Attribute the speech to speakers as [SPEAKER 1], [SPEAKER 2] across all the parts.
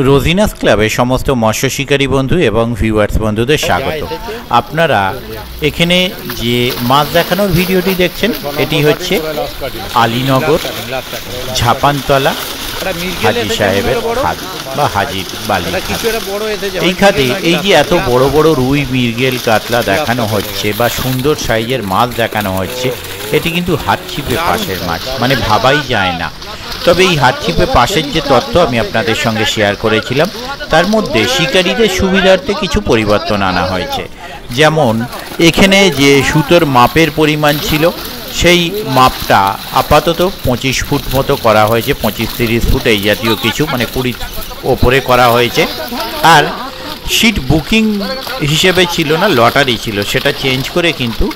[SPEAKER 1] রোজিনাস ক্লাবে সমস্ত মৎস্য শিকারী বন্ধু এবং ভিউয়ার্স বন্ধুদের স্বাগত। আপনারা এখানে যে মাছ দেখানোর ভিডিওটি দেখছেন এটি হচ্ছে আলীনগর ঝাপানতলা হাজি সাহেবের খাদ বা হাজির বালি। এই খাদে এই যে এত বড় বড় রুই, মৃগেল, কাতলা দেখানো হচ্ছে বা সুন্দর সাইজের মাছ দেখানো হচ্ছে, এটি কিন্তু হাতছিপে পাশের মাছ, মানে ভাবাই যায় না। তবে এই হাতছিপে পাশের যে তথ্য আমি আপনাদের সঙ্গে শেয়ার করেছিলাম, তার মধ্যে শিকারীদের সুবিধার্থে কিছু পরিবর্তন আনা হয়েছে। যেমন এখানে যে সুতোর মাপের পরিমাণ ছিল সেই মাপটা আপাতত 25 ফুট মতো করা হয়েছে, 25-30 ফুট এই জাতীয় কিছু, মানে 20 ওপরে করা হয়েছে। আর সিট বুকিং হিসেবে ছিল না, লটারি ছিল, সেটা চেঞ্জ করে কিন্তু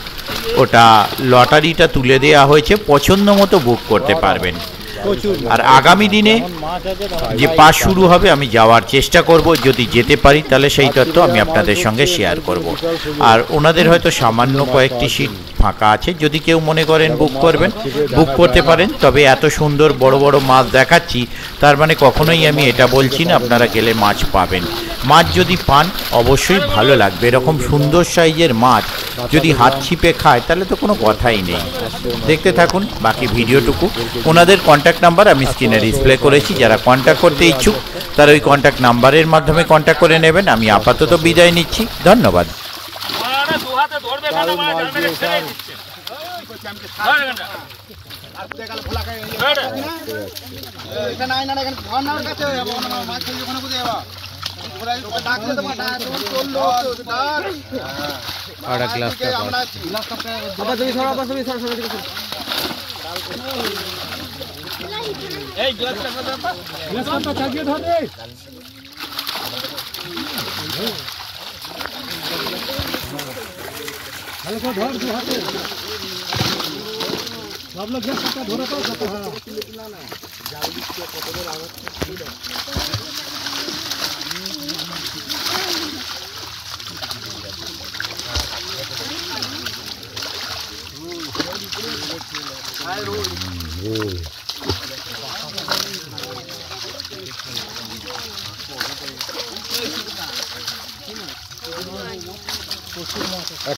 [SPEAKER 1] ওটা লটারিটা তুলে দেওয়া হয়েছে, পছন্দ মতো বুক করতে পারবেন। আর আগামী দিনে যে পাস শুরু হবে আমি যাওয়ার চেষ্টা করব, যদি যেতে পারি তাহলে সেই তথ্য আমি আপনাদের সঙ্গে শেয়ার করব। আর ওনাদের হয়তো সামান্য কয়েকটি সিট ফাঁকা আছে, যদি কেউ মনে করেন বুক করবেন, বুক করতে পারেন। তবে এত সুন্দর বড় বড় মাছ দেখাচ্ছি, তার মানে কখনোই আমি এটা বলছি না আপনারা গেলে মাছ পাবেন। মাছ যদি পান অবশ্যই ভালো লাগবে। এরকম সুন্দর সাইজের মাছ যদি হাত ছিপে খায় তাহলে তো কোনো কথাই নেই। দেখতে থাকুন বাকি ভিডিওটুকু। ওনাদের কন্ট্যাক্ট নাম্বার আমি স্ক্রিনে ডিসপ্লে করেছি, যারা কন্ট্যাক্ট করতে ইচ্ছুক তারা ওই কন্ট্যাক্ট নাম্বারের মাধ্যমে কন্ট্যাক্ট করে নেবেন। আমি আপাতত বিদায় নিচ্ছি, ধন্যবাদ।
[SPEAKER 2] सब लोग धोरा तो